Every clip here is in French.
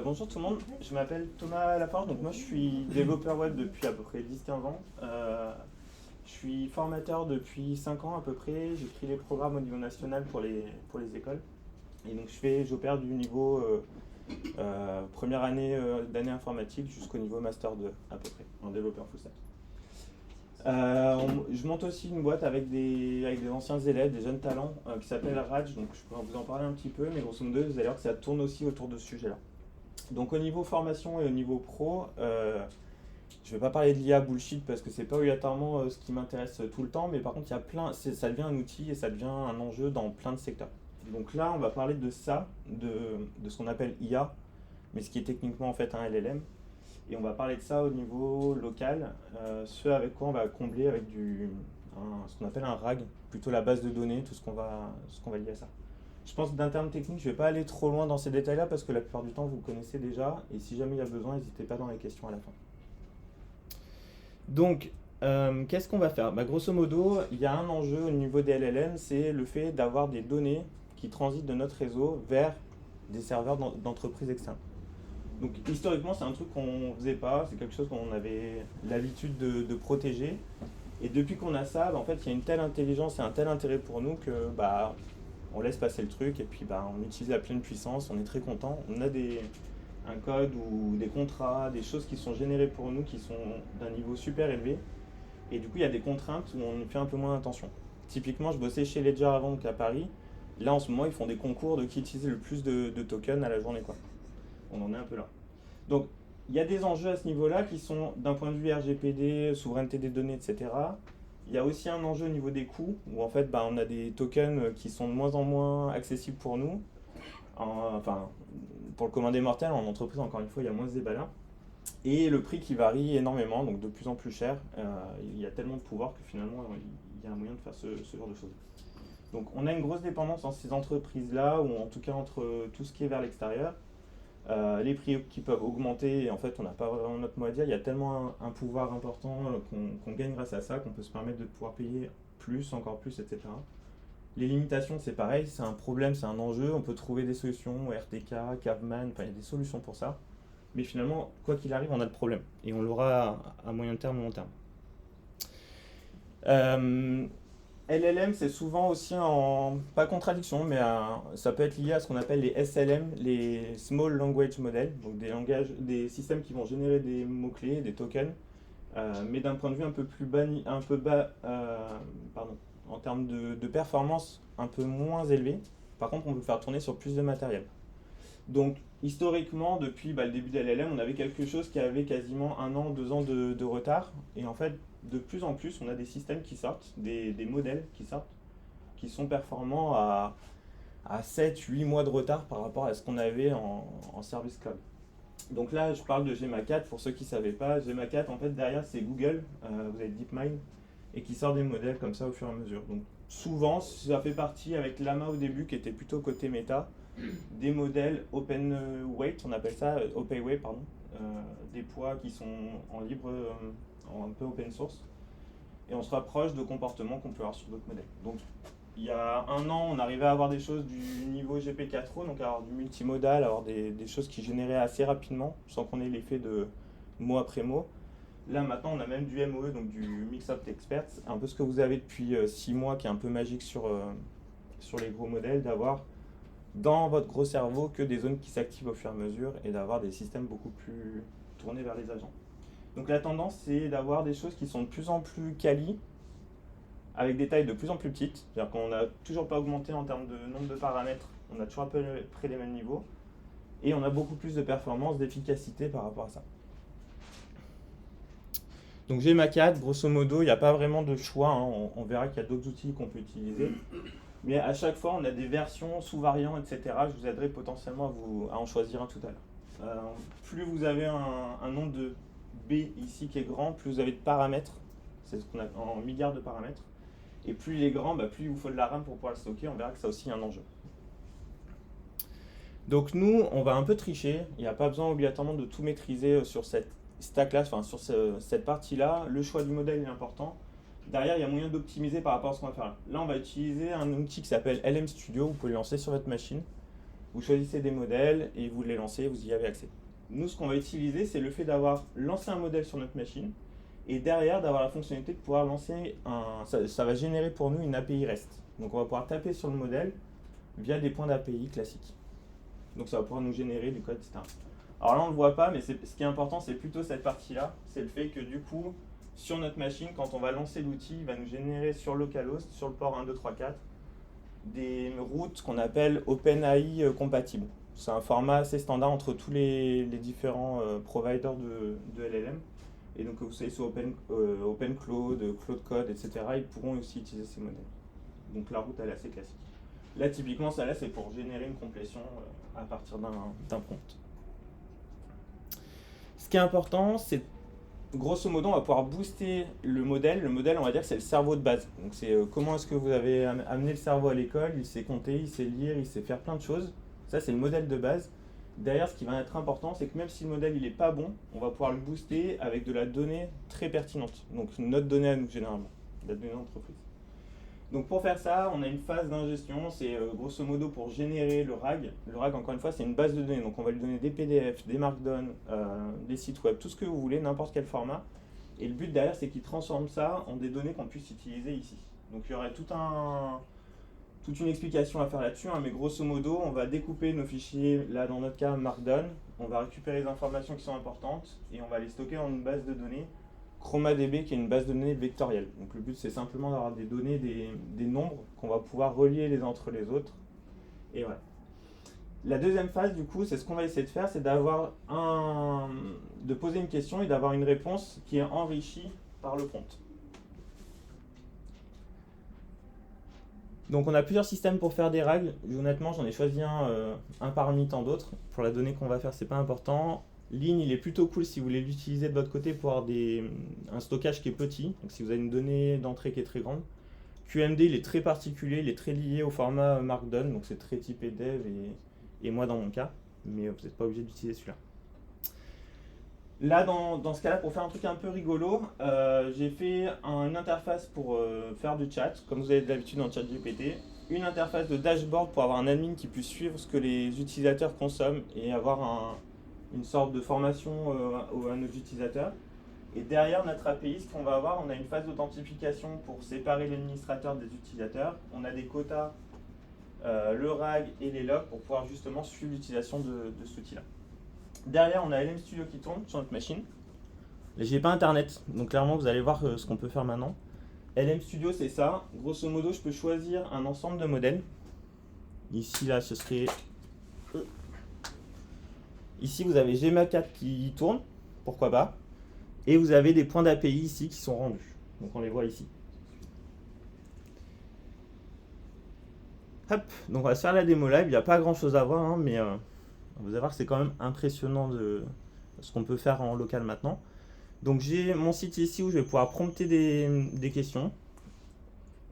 Bonjour tout le monde, je m'appelle Thomas Laforge, donc moi je suis développeur web depuis à peu près 10-15 ans. Je suis formateur depuis 5 ans à peu près, j'écris les programmes au niveau national pour les écoles. Et donc j'opère du niveau première année d'année informatique jusqu'au niveau master 2 à peu près, en développeur full stack. Je monte aussi une boîte avec des anciens élèves, des jeunes talents qui s'appelle Raj, donc je pourrais vous en parler un petit peu, mais grosso modo vous allez voir que ça tourne aussi autour de ce sujet-là. Donc au niveau formation et au niveau pro, je ne vais pas parler de l'IA bullshit parce que c'est pas obligatoirement ce qui m'intéresse tout le temps, mais par contre ça devient un outil et ça devient un enjeu dans plein de secteurs. Donc là on va parler de ça, de ce qu'on appelle IA, mais ce qui est techniquement en fait un LLM. Et on va parler de ça au niveau local, ce avec quoi on va combler avec ce qu'on appelle un RAG, plutôt la base de données, tout ce qu'on va lier à ça. Je pense que d'un terme technique, je ne vais pas aller trop loin dans ces détails-là parce que la plupart du temps, vous connaissez déjà. Et si jamais il y a besoin, n'hésitez pas dans les questions à la fin. Donc, qu'est-ce qu'on va faire? Grosso modo, il y a un enjeu au niveau des LLM, c'est le fait d'avoir des données qui transitent de notre réseau vers des serveurs d'entreprises externes. Donc, historiquement, c'est un truc qu'on ne faisait pas. C'est quelque chose qu'on avait l'habitude de protéger. Et depuis qu'on a ça, en fait, il y a une telle intelligence et un tel intérêt pour nous que on laisse passer le truc et puis on utilise la pleine puissance, on est très content. On a un code ou des contrats, des choses qui sont générées pour nous qui sont d'un niveau super élevé. Et du coup, il y a des contraintes où on y fait un peu moins attention. Typiquement, je bossais chez Ledger avant, donc à Paris. Là, en ce moment, ils font des concours de qui utilise le plus de tokens à la journée, quoi. On en est un peu là. Donc, il y a des enjeux à ce niveau-là qui sont d'un point de vue RGPD, souveraineté des données, etc. Il y a aussi un enjeu au niveau des coûts, où en fait on a des tokens qui sont de moins en moins accessibles pour nous. Pour le commun des mortels, en entreprise, encore une fois, il y a moins ce débat-là. Et le prix qui varie énormément, donc de plus en plus cher. Il y a tellement de pouvoir que finalement, il y a un moyen de faire ce genre de choses. Donc on a une grosse dépendance dans ces entreprises-là, ou en tout cas entre tout ce qui est vers l'extérieur. Les prix qui peuvent augmenter, et en fait on n'a pas vraiment notre mot à dire, il y a tellement un pouvoir important qu'on gagne grâce à ça, qu'on peut se permettre de pouvoir payer plus, encore plus, etc. Les limitations c'est pareil, c'est un problème, c'est un enjeu, on peut trouver des solutions, RTK, Caveman, il y a des solutions pour ça, mais finalement quoi qu'il arrive on a le problème, et on l'aura à moyen terme ou long terme. LLM, c'est souvent aussi pas contradiction, mais ça peut être lié à ce qu'on appelle les SLM, les Small Language Models, donc des systèmes qui vont générer des mots-clés, des tokens, mais d'un point de vue un peu bas, en termes de performance un peu moins élevé. Par contre, on peut le faire tourner sur plus de matériel. Donc, historiquement, depuis le début de LLM, on avait quelque chose qui avait quasiment 1 an, 2 ans de retard, et en fait, de plus en plus, on a des systèmes qui sortent, des modèles qui sortent, qui sont performants à 7-8 mois de retard par rapport à ce qu'on avait en service cloud. Donc là, je parle de GEMA 4, pour ceux qui ne savaient pas. GEMA 4, en fait, derrière, c'est Google, vous avez DeepMind, et qui sort des modèles comme ça au fur et à mesure. Donc souvent, ça fait partie, avec Llama au début, qui était plutôt côté méta, des modèles open weight, on appelle ça, OpenWeight, pardon, des poids qui sont en libre, un peu open source, et on se rapproche de comportements qu'on peut avoir sur d'autres modèles. Donc il y a 1 an, on arrivait à avoir des choses du niveau GP4O, donc avoir du multimodal, avoir des choses qui généraient assez rapidement, sans qu'on ait l'effet de mot après mot. Là maintenant, on a même du MOE, donc du Mix-Opt Experts, un peu ce que vous avez depuis 6 mois, qui est un peu magique sur les gros modèles, d'avoir dans votre gros cerveau que des zones qui s'activent au fur et à mesure et d'avoir des systèmes beaucoup plus tournés vers les agents. Donc la tendance, c'est d'avoir des choses qui sont de plus en plus quali, avec des tailles de plus en plus petites. C'est-à-dire qu'on n'a toujours pas augmenté en termes de nombre de paramètres, on a toujours à peu près les mêmes niveaux, et on a beaucoup plus de performance, d'efficacité par rapport à ça. Donc GEMA 4, grosso modo, il n'y a pas vraiment de choix, hein. On verra qu'il y a d'autres outils qu'on peut utiliser. Mais à chaque fois, on a des versions, sous-variants, etc. Je vous aiderai potentiellement à en choisir un tout à l'heure. Plus vous avez un nombre de B ici qui est grand, plus vous avez de paramètres. C'est ce qu'on a en milliards de paramètres. Et plus il est grand, plus il vous faut de la RAM pour pouvoir le stocker. On verra que ça aussi un enjeu. Donc nous, on va un peu tricher. Il n'y a pas besoin obligatoirement de tout maîtriser sur cette stack-là, enfin sur cette partie-là. Le choix du modèle est important. derrière, il y a moyen d'optimiser par rapport à ce qu'on va faire là. Là, on va utiliser un outil qui s'appelle LM Studio. Vous pouvez le lancer sur votre machine. Vous choisissez des modèles et vous les lancez, vous y avez accès. Nous, ce qu'on va utiliser, c'est le fait d'avoir lancé un modèle sur notre machine et derrière d'avoir la fonctionnalité de pouvoir lancer un. Ça va générer pour nous une API REST. Donc, on va pouvoir taper sur le modèle via des points d'API classiques. Donc, ça va pouvoir nous générer du code, etc. Alors là, on ne le voit pas, mais ce qui est important, c'est plutôt cette partie-là. C'est le fait que du coup, sur notre machine, quand on va lancer l'outil, il va nous générer sur localhost, sur le port 1, 2, 3, 4, des routes qu'on appelle OpenAI compatibles. C'est un format assez standard entre tous les différents providers de LLM. Et donc, vous savez, sur OpenCloud, CloudCode, etc., ils pourront aussi utiliser ces modèles. Donc, la route, elle est assez classique. Là, typiquement, ça là, c'est pour générer une complétion à partir d'un prompt. Ce qui est important, c'est grosso modo, on va pouvoir booster le modèle. Le modèle, on va dire que c'est le cerveau de base. Donc, c'est comment est-ce que vous avez amené le cerveau à l'école. Il sait compter, il sait lire, il sait faire plein de choses. Ça, c'est le modèle de base. Derrière, ce qui va être important, c'est que même si le modèle n'est pas bon, on va pouvoir le booster avec de la donnée très pertinente. Donc, notre donnée à nous, généralement, la donnée d'entreprise. Donc pour faire ça, on a une phase d'ingestion, c'est grosso modo pour générer le RAG. Le RAG, encore une fois, c'est une base de données, donc on va lui donner des PDF, des Markdown, des sites web, tout ce que vous voulez, n'importe quel format. Et le but derrière, c'est qu'il transforme ça en des données qu'on puisse utiliser ici. Donc il y aurait toute une explication à faire là-dessus, hein, mais grosso modo, on va découper nos fichiers, là dans notre cas Markdown, on va récupérer les informations qui sont importantes et on va les stocker dans une base de données ChromaDB qui est une base de données vectorielle. Donc le but c'est simplement d'avoir des données, des nombres qu'on va pouvoir relier les uns entre les autres. Et voilà. La deuxième phase du coup, c'est ce qu'on va essayer de faire, c'est de poser une question et d'avoir une réponse qui est enrichie par le prompt. Donc on a plusieurs systèmes pour faire des RAG. Honnêtement, j'en ai choisi un parmi tant d'autres. Pour la donnée qu'on va faire, c'est pas important. Lean, il est plutôt cool si vous voulez l'utiliser de votre côté pour avoir un stockage qui est petit. Donc si vous avez une donnée d'entrée qui est très grande. QMD, il est très particulier, il est très lié au format Markdown. Donc c'est très typé dev et moi dans mon cas. Mais vous n'êtes pas obligé d'utiliser celui-là. Là, dans ce cas-là, pour faire un truc un peu rigolo, j'ai fait une interface pour faire du chat, comme vous avez d'habitude dans ChatGPT. Une interface de dashboard pour avoir un admin qui puisse suivre ce que les utilisateurs consomment et avoir une sorte de formation à nos utilisateurs. Et derrière notre API, ce qu'on va avoir, on a une phase d'authentification pour séparer l'administrateur des utilisateurs. On a des quotas, le RAG et les logs pour pouvoir justement suivre l'utilisation de cet outil-là. Derrière, on a LM Studio qui tourne sur notre machine. J'ai pas internet, donc clairement vous allez voir ce qu'on peut faire maintenant. LM Studio, c'est ça. Grosso modo, je peux choisir un ensemble de modèles. Ici, là, ce serait... Ici, vous avez Gma 4 qui tourne, pourquoi pas. Et vous avez des points d'API ici qui sont rendus. Donc on les voit ici. Hop, donc on va se faire la démo live. Il n'y a pas grand chose à voir, hein, mais vous allez voir que c'est quand même impressionnant de ce qu'on peut faire en local maintenant. Donc j'ai mon site ici où je vais pouvoir prompter des questions.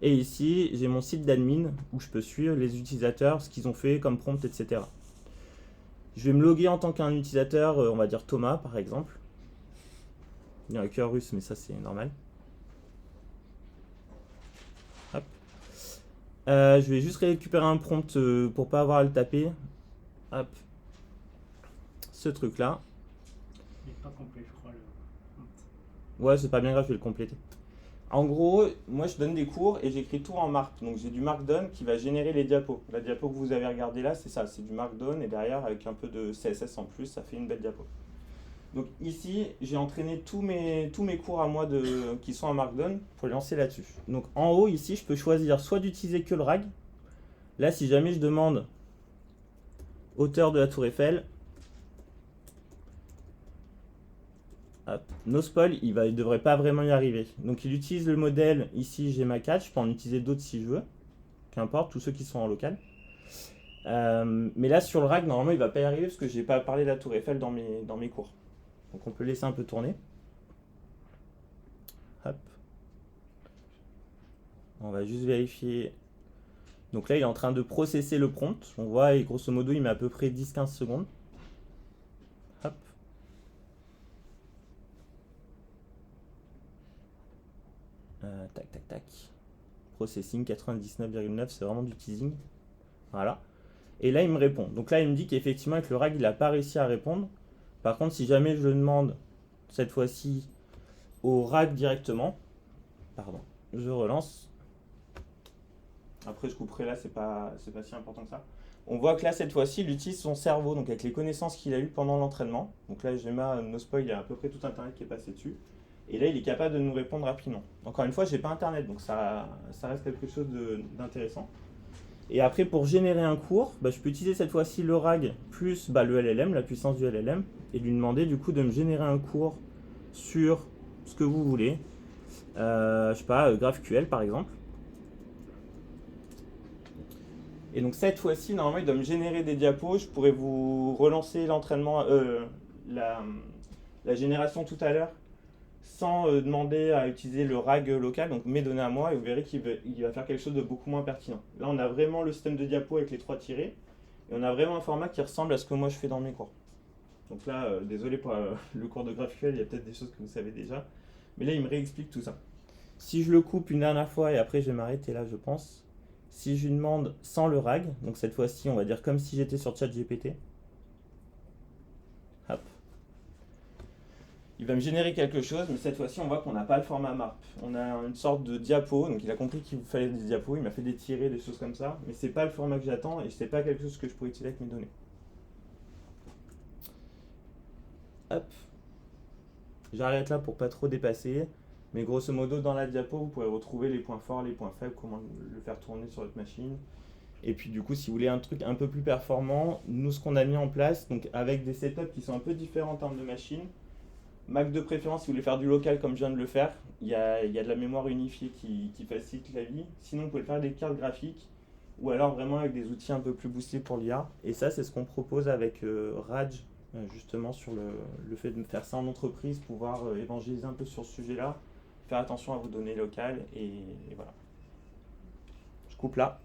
Et ici, j'ai mon site d'admin où je peux suivre les utilisateurs, ce qu'ils ont fait comme prompt, etc. Je vais me loguer en tant qu'un utilisateur, on va dire Thomas par exemple. Il y a un cœur russe, mais ça c'est normal. Hop. Je vais juste récupérer un prompt pour pas avoir à le taper. Hop. Ce truc là. Il n'est pas complet, je crois. Ouais, c'est pas bien grave, je vais le compléter. En gros, moi je donne des cours et j'écris tout en marque. Donc j'ai du Markdown qui va générer les diapos. La diapo que vous avez regardée là, c'est ça, c'est du Markdown et derrière avec un peu de CSS en plus, ça fait une belle diapo. Donc ici, j'ai entraîné tous mes cours à moi qui sont en Markdown pour les lancer là-dessus. Donc en haut ici, je peux choisir soit d'utiliser que le RAG. Là, si jamais je demande hauteur de la tour Eiffel, hop, no spoil, il ne devrait pas vraiment y arriver. Donc il utilise le modèle ici Gma 4, je peux en utiliser d'autres si je veux, qu'importe, tous ceux qui sont en local. Mais là sur le RAG, normalement il ne va pas y arriver parce que je n'ai pas parlé de la tour Eiffel dans mes cours. Donc on peut laisser un peu tourner. Hop. On va juste vérifier. Donc là il est en train de processer le prompt. On voit et grosso modo il met à peu près 10-15 secondes. Hop. Tac. processing 99,9, c'est vraiment du teasing. Voilà. Et là, il me répond. Donc là, il me dit qu'effectivement, avec le RAG, il n'a pas réussi à répondre. Par contre, si jamais je demande, cette fois-ci, au RAG directement, pardon, je relance. Après, je couperai là, c'est pas si important que ça. On voit que là, cette fois-ci, il utilise son cerveau, donc avec les connaissances qu'il a eues pendant l'entraînement. Donc là, Gemma, NoSpoil, il y a à peu près tout Internet qui est passé dessus. Et là, il est capable de nous répondre rapidement. Encore une fois, j'ai pas Internet, donc ça reste quelque chose d'intéressant. Et après, pour générer un cours, je peux utiliser cette fois-ci le RAG plus le LLM, la puissance du LLM, et lui demander du coup de me générer un cours sur ce que vous voulez. Je sais pas, GraphQL par exemple. Et donc cette fois-ci, normalement, il doit me générer des diapos. Je pourrais vous relancer l'entraînement, la génération tout à l'heure, sans demander à utiliser le RAG local, donc mes données à moi, et vous verrez qu'il va faire quelque chose de beaucoup moins pertinent. Là, on a vraiment le système de diapos avec les 3 tirés, et on a vraiment un format qui ressemble à ce que moi je fais dans mes cours. Donc là, désolé pour le cours de GraphQL, il y a peut-être des choses que vous savez déjà, mais là, il me réexplique tout ça. Si je le coupe une dernière fois, et après je vais m'arrêter là, je pense. Si je lui demande sans le RAG, donc cette fois-ci, on va dire comme si j'étais sur ChatGPT. Hop. Il va me générer quelque chose, mais cette fois-ci, on voit qu'on n'a pas le format MARP. On a une sorte de diapo, donc il a compris qu'il vous fallait des diapos, il m'a fait des tirés, des choses comme ça, mais c'est pas le format que j'attends et c'est pas quelque chose que je pourrais utiliser avec mes données. Hop. J'arrête là pour pas trop dépasser, mais grosso modo, dans la diapo, vous pourrez retrouver les points forts, les points faibles, comment le faire tourner sur votre machine. Et puis du coup, si vous voulez un truc un peu plus performant, nous, ce qu'on a mis en place, donc avec des setups qui sont un peu différents en termes de machine, Mac de préférence, si vous voulez faire du local comme je viens de le faire, il y a de la mémoire unifiée qui facilite la vie. Sinon, vous pouvez le faire avec des cartes graphiques ou alors vraiment avec des outils un peu plus boostés pour l'IA. Et ça, c'est ce qu'on propose avec Raj, justement sur le fait de faire ça en entreprise, pouvoir évangéliser un peu sur ce sujet-là, faire attention à vos données locales et voilà. Je coupe là.